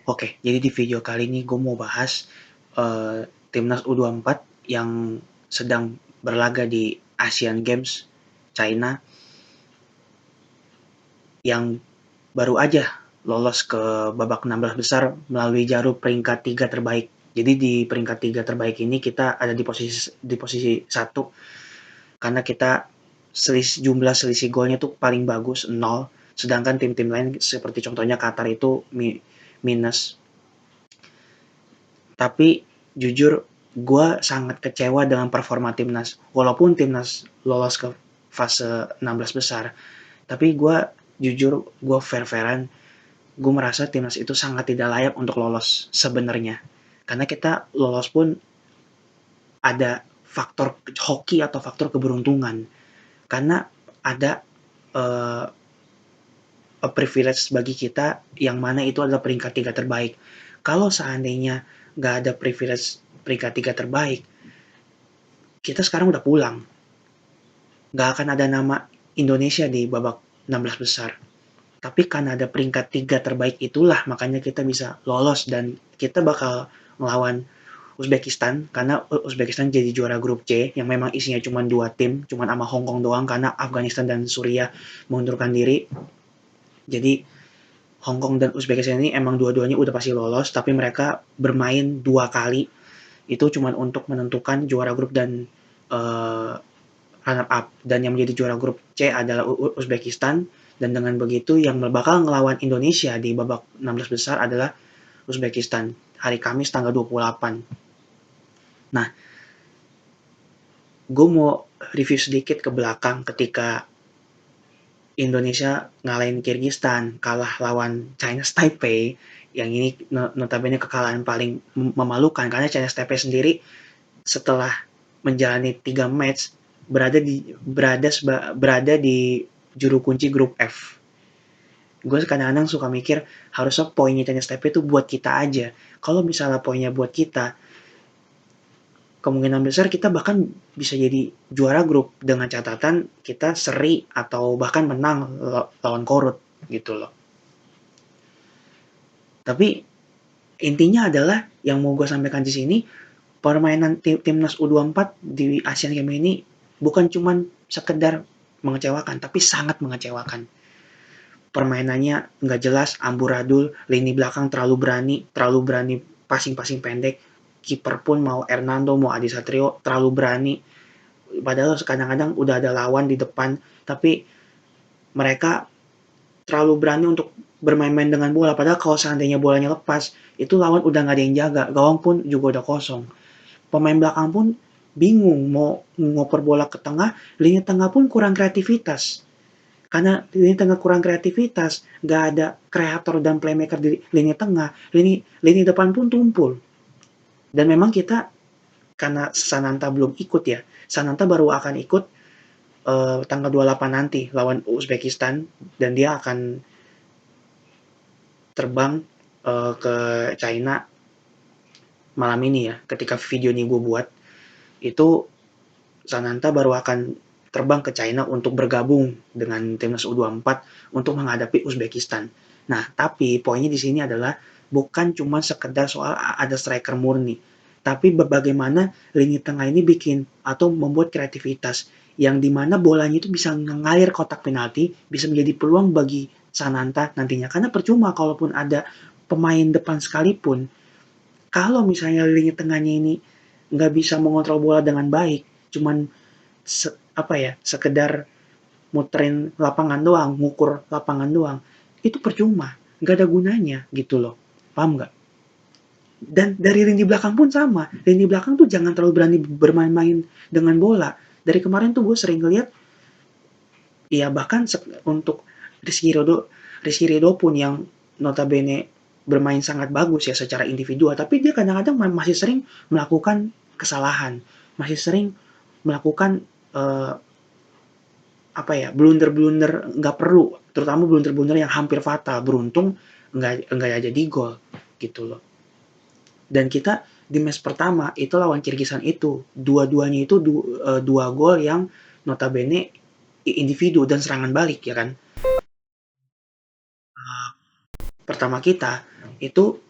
Oke, jadi di video kali ini gue mau bahas timnas U24 yang sedang berlaga di Asian Games China yang baru aja lolos ke babak 16 besar melalui jalur peringkat 3 terbaik. Jadi di peringkat 3 terbaik ini kita ada di posisi 1 karena kita jumlah selisih golnya tuh paling bagus 0, sedangkan tim-tim lain seperti contohnya Qatar itu minus. Tapi jujur gue sangat kecewa dengan performa timnas. Walaupun timnas lolos ke fase 16 besar, tapi gue fair-fairan, gue merasa timnas itu sangat tidak layak untuk lolos sebenarnya. Karena kita lolos pun ada faktor hoki atau faktor keberuntungan. Karena ada uh, a privilege bagi kita yang mana itu adalah peringkat 3 terbaik. Kalau seandainya nggak ada privilege peringkat 3 terbaik, kita sekarang udah pulang. Nggak akan ada nama Indonesia di babak 16 besar. Tapi karena ada peringkat 3 terbaik itulah makanya kita bisa lolos dan kita bakal melawan Uzbekistan karena Uzbekistan jadi juara grup C yang memang isinya cuma 2 tim, cuma sama Hong Kong doang karena Afghanistan dan Suriah mengundurkan diri. Jadi Hong Kong dan Uzbekistan ini emang dua-duanya udah pasti lolos, tapi mereka bermain 2 kali itu cuma untuk menentukan juara grup dan runner up, dan yang menjadi juara grup C adalah Uzbekistan, dan dengan begitu yang bakal ngelawan Indonesia di babak 16 besar adalah Uzbekistan hari Kamis tanggal 28. Nah, gue mau review sedikit ke belakang ketika Indonesia ngalahin Kyrgyzstan, kalah lawan China Taipei, yang ini notabene kekalahan paling memalukan karena China Taipei sendiri setelah menjalani 3 match berada di juru kunci grup F. Gue kadang-kadang suka mikir harusnya poinnya China Taipei itu buat kita aja. Kalau misalnya poinnya buat kita, kemungkinan besar kita bahkan bisa jadi juara grup dengan catatan kita seri atau bahkan menang lawan Korut gitu loh. Tapi intinya adalah yang mau gue sampaikan di sini, permainan timnas U24 di Asian Games ini bukan cuman sekedar mengecewakan, tapi sangat mengecewakan. Permainannya nggak jelas, amburadul, lini belakang terlalu berani passing-passing pendek, kiper pun mau Hernando mau Adi Satrio terlalu berani. Padahal kadang-kadang udah ada lawan di depan, tapi mereka terlalu berani untuk bermain-main dengan bola. Padahal kalau seandainya bolanya lepas, itu lawan udah nggak ada yang jaga, gawang pun juga udah kosong. Pemain belakang pun bingung mau ngoper bola ke tengah, lini tengah pun kurang kreativitas. Karena lini tengah kurang kreativitas, nggak ada kreator dan playmaker di lini tengah, lini depan pun tumpul. Dan memang kita, karena Sananta belum ikut ya, Sananta baru akan ikut tanggal 28 nanti lawan Uzbekistan, dan dia akan terbang ke China malam ini ya. Ketika video ini gue buat, itu Sananta baru akan terbang ke China untuk bergabung dengan timnas U24 untuk menghadapi Uzbekistan. Nah, tapi poinnya di sini adalah bukan cuma sekedar soal ada striker murni, tapi bagaimana lini tengah ini bikin atau membuat kreativitas yang dimana bolanya itu bisa mengalir kotak penalti, bisa menjadi peluang bagi Sananta nantinya. Karena percuma kalaupun ada pemain depan sekalipun, kalau misalnya lini tengahnya ini nggak bisa mengontrol bola dengan baik, cuman sekedar muterin lapangan doang, ngukur lapangan doang, itu percuma, nggak ada gunanya gitu loh, paham nggak? Dan dari lini belakang pun sama, lini belakang tuh jangan terlalu berani bermain-main dengan bola. Dari kemarin tuh gue sering ngeliat, ya bahkan untuk Rizky Ridho pun yang notabene bermain sangat bagus ya secara individual, tapi dia kadang-kadang masih sering melakukan kesalahan, masih sering melakukan blunder-blunder nggak perlu, terutama blunder-blunder yang hampir fatal. Beruntung nggak jadi gol gitu loh. Dan kita di match pertama itu lawan Kyrgyzstan itu dua-duanya itu dua gol yang notabene individu dan serangan balik ya kan. Pertama kita itu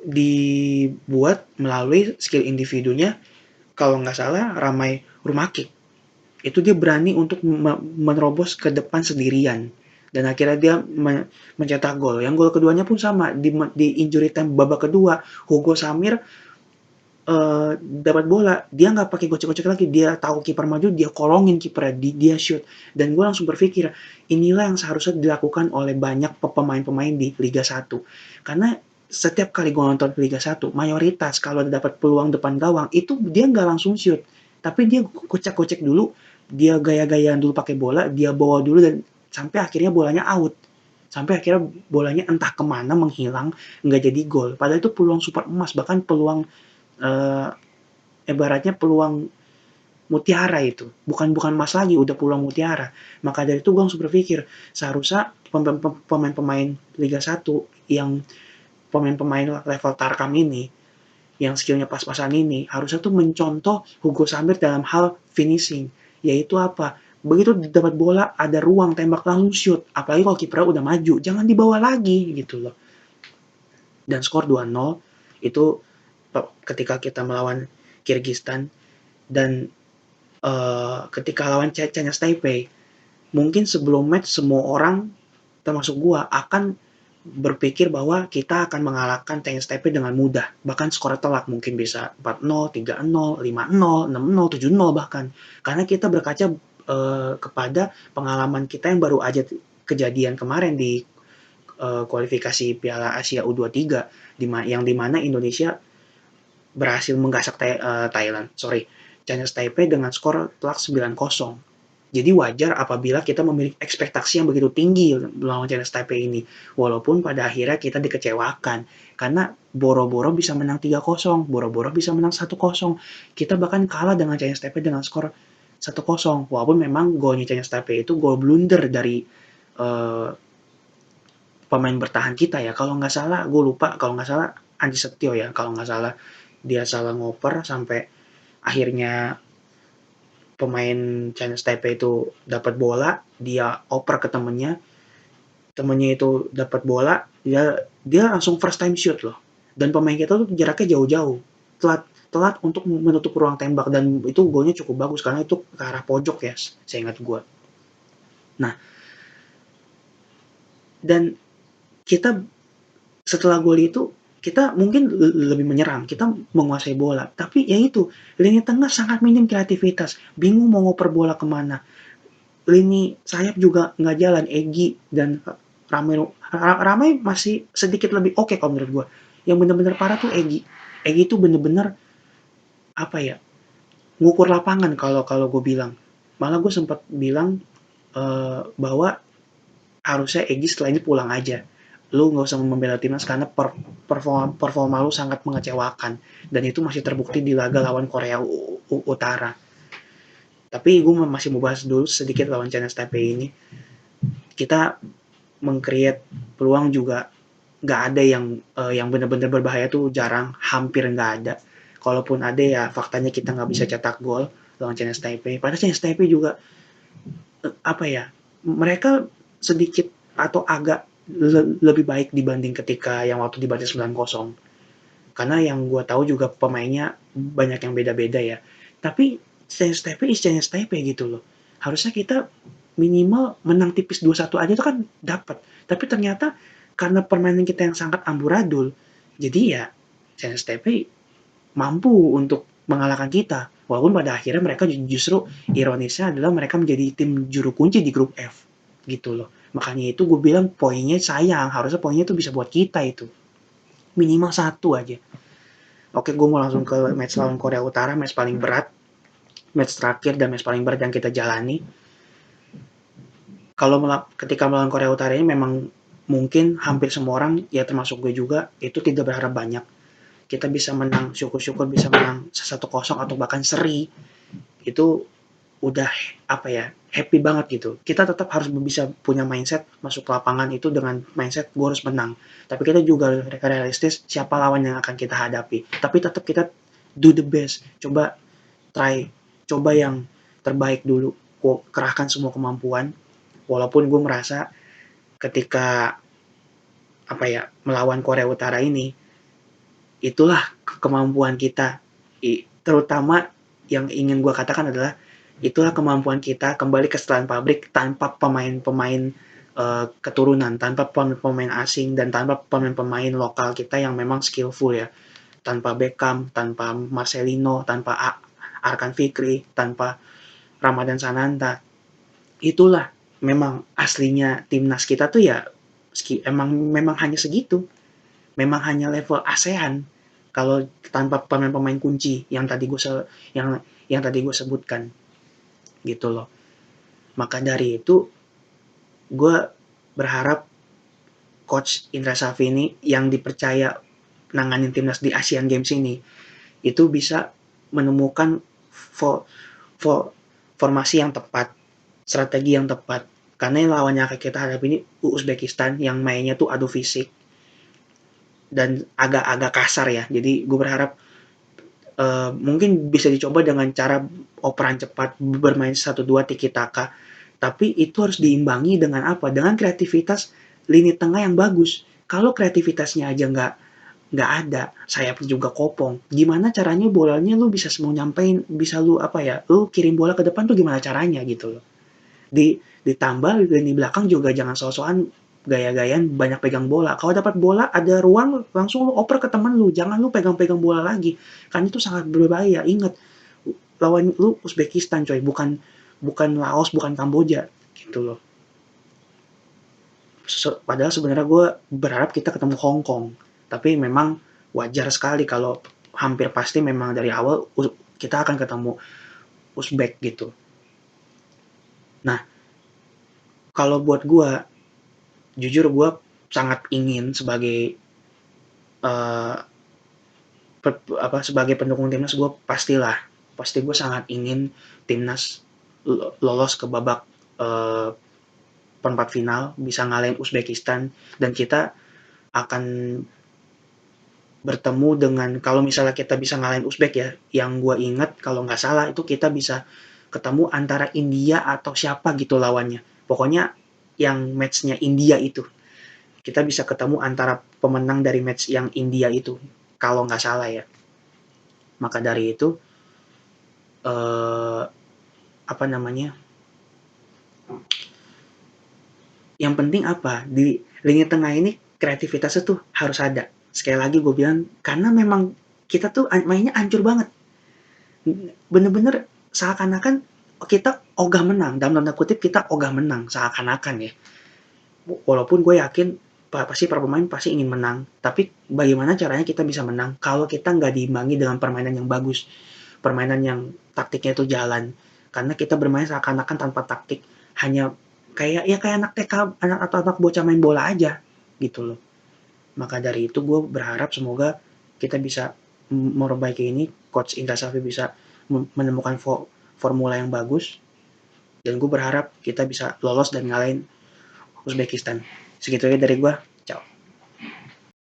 dibuat melalui skill individunya, kalau nggak salah Ramai Rumakik. Itu dia berani untuk menerobos ke depan sendirian. Dan akhirnya dia mencetak gol. Yang gol keduanya pun sama, di injury time babak kedua, Hugo Samir dapat bola, dia nggak pakai gocek-gocek lagi, dia tahu kiper maju, dia kolongin kiper, dia shoot. Dan gue langsung berpikir, inilah yang seharusnya dilakukan oleh banyak pemain-pemain di Liga 1. Karena setiap kali gue nonton Liga 1, mayoritas kalau dapat peluang depan gawang, itu dia nggak langsung shoot. Tapi dia gocek-gocek dulu, dia gaya-gayaan dulu pakai bola, dia bawa dulu, dan sampai akhirnya bolanya out. Sampai akhirnya bolanya entah kemana menghilang, nggak jadi gol. Padahal itu peluang super emas, bahkan peluang eh, ibaratnya peluang mutiara itu, bukan bukan emas lagi, udah peluang mutiara. Maka dari itu gue langsung berpikir, seharusnya pemain-pemain Liga 1 yang pemain-pemain level Tarkam ini, yang skillnya pas-pasan ini, harusnya tuh mencontoh Hugo Samir dalam hal finishing, yaitu apa? Begitu dapat bola, ada ruang tembak langsung shoot, apalagi kalau kipernya udah maju, jangan dibawa lagi gitu loh. Dan skor 2-0 itu ketika kita melawan Kyrgyzstan, dan ketika lawan China Taipei, mungkin sebelum match semua orang termasuk gua akan berpikir bahwa kita akan mengalahkan China Taipei dengan mudah, bahkan skor telak mungkin bisa 4-0, 3-0, 5-0, 6-0, 7-0 bahkan, karena kita berkaca kepada pengalaman kita yang baru aja kejadian kemarin di kualifikasi Piala Asia U23, yang dimana Indonesia berhasil menggasak Thailand, China Taipei dengan skor telak 9-0. Jadi wajar apabila kita memiliki ekspektasi yang begitu tinggi melawan China Taipei ini. Walaupun pada akhirnya kita dikecewakan. Karena boro-boro bisa menang 3-0, boro-boro bisa menang 1-0. Kita bahkan kalah dengan China Taipei dengan skor 1-0. Walaupun memang golnya China Taipei itu gol blunder dari uh, pemain bertahan kita ya. Kalau nggak salah, gue lupa. Kalau nggak salah Andi Setio ya. Kalau nggak salah dia salah ngoper sampai akhirnya pemain China Taipei itu dapat bola, dia oper ke temennya itu dapat bola, dia langsung first time shoot loh. Dan pemain kita tuh jaraknya jauh-jauh, telat telat untuk menutup ruang tembak, dan itu golnya cukup bagus karena itu ke arah pojok ya, saya ingat gue. Nah, dan kita setelah gol itu kita mungkin lebih menyerang, kita menguasai bola, tapi ya itu, lini tengah sangat minim kreativitas, bingung mau ngoper bola kemana. Lini sayap juga nggak jalan, Egy dan Ramai masih sedikit lebih oke kalau menurut gue. Yang bener-bener parah tuh Egy. Egy tuh bener-bener apa ya, ngukur lapangan kalau kalau gue bilang. Malah gue sempat bilang bahwa harusnya Egy setelah ini pulang aja. Lu nggak usah membela timnas karena performa lu sangat mengecewakan, dan itu masih terbukti di laga lawan Korea Utara. Tapi gue masih mau bahas dulu sedikit lawan China Taipei ini. Kita meng-create peluang juga nggak ada yang benar-benar berbahaya tuh, jarang, hampir nggak ada. Kalaupun ada ya faktanya kita nggak bisa cetak gol lawan China Taipei. Padahal China Taipei juga apa ya, mereka sedikit atau agak lebih baik dibanding ketika yang waktu dibantai 9-0. Karena yang gue tahu juga pemainnya banyak yang beda-beda ya. Tapi China Taipei is China Taipei gitu loh. Harusnya kita minimal menang tipis 2-1 aja tuh kan dapat. Tapi ternyata karena permainan kita yang sangat amburadul, jadi ya China Taipei mampu untuk mengalahkan kita. Walaupun pada akhirnya mereka justru ironisnya adalah mereka menjadi tim juru kunci di grup F gitu loh. Makanya itu gue bilang poinnya sayang, harusnya poinnya itu bisa buat kita itu. Minimal satu aja. Oke, gue mau langsung ke match lawan Korea Utara, match paling berat, match terakhir dan match paling berat yang kita jalani. Kalau ketika melawan Korea Utara ini memang mungkin hampir semua orang, ya termasuk gue juga, itu tidak berharap banyak. Kita bisa menang, syukur-syukur bisa menang 1-0 atau bahkan seri. Itu udah apa ya, happy banget gitu. Kita tetap harus bisa punya mindset masuk ke lapangan itu dengan mindset gue harus menang. Tapi kita juga realistis siapa lawan yang akan kita hadapi. Tapi tetap kita do the best. Coba try, coba yang terbaik dulu. Kerahkan semua kemampuan. Walaupun gue merasa ketika apa ya, melawan Korea Utara ini itulah kemampuan kita. Terutama yang ingin gue katakan adalah itulah kemampuan kita kembali ke setelan pabrik tanpa pemain-pemain keturunan, tanpa pemain asing dan tanpa pemain-pemain lokal kita yang memang skillful ya. Tanpa Beckham, tanpa Marcelino, tanpa Arkan Fikri, tanpa Ramadan Sananta. Itulah memang aslinya timnas kita tuh ya memang hanya segitu. Memang hanya level ASEAN kalau tanpa pemain-pemain kunci yang tadi gue yang tadi gue sebutkan gitu loh. Maka dari itu gue berharap coach Indra Safri ini yang dipercaya nanganin timnas di Asian Games ini itu bisa menemukan formasi yang tepat, strategi yang tepat. Karena yang lawannya kita hadapi ini Uzbekistan yang mainnya tuh adu fisik dan agak-agak kasar ya. Jadi gue berharap mungkin bisa dicoba dengan cara operan cepat, bermain 1-2 tiki taka. Tapi itu harus diimbangi dengan apa? Dengan kreativitas lini tengah yang bagus. Kalau kreativitasnya aja nggak ada, sayapnya juga kopong. Gimana caranya bolanya lu bisa mau nyampein, bisa lu apa ya, lu kirim bola ke depan tuh gimana caranya gitu loh. Ditambah lini belakang juga jangan so-soan gaya-gayaan banyak pegang bola. Kalau dapat bola ada ruang langsung lu oper ke teman lu, jangan lu pegang-pegang bola lagi. Kan itu sangat berbahaya. Ingat, lawan lu Uzbekistan coy, bukan bukan Laos, bukan Kamboja gitu loh. Padahal sebenarnya gue berharap kita ketemu Hong Kong, tapi memang wajar sekali kalau hampir pasti memang dari awal kita akan ketemu Uzbek gitu. Nah, kalau buat gue, jujur gue sangat ingin sebagai uh, sebagai pendukung timnas gue pasti gue sangat ingin timnas lolos ke babak uh, perempat final, bisa ngalahin Uzbekistan, dan kita akan bertemu dengan, kalau misalnya kita bisa ngalahin Uzbek ya, yang gue ingat kalau nggak salah itu kita bisa ketemu antara India atau siapa gitu lawannya. Pokoknya yang matchnya India itu. Kita bisa ketemu antara pemenang dari match yang India itu. Kalau nggak salah ya. Maka dari itu, eh, apa namanya, yang penting apa? Di lini tengah ini kreativitasnya tuh harus ada. Sekali lagi gue bilang, karena memang kita tuh mainnya hancur banget. Bener-bener seakan-akan kita ogah menang, dalam tanda kutip kita ogah menang seakan-akan ya. Walaupun gue yakin pasti para pemain pasti ingin menang, tapi bagaimana caranya kita bisa menang kalau kita nggak diimbangi dengan permainan yang bagus, permainan yang taktiknya itu jalan. Karena kita bermain seakan-akan tanpa taktik, hanya kayak anak TK, anak atau anak bocah main bola aja gitu loh. Maka dari itu gue berharap semoga kita bisa memperbaiki ini, coach Indra Safri bisa menemukan formula yang bagus, dan gue berharap kita bisa lolos dan ngalahin Uzbekistan. Segitu aja dari gue.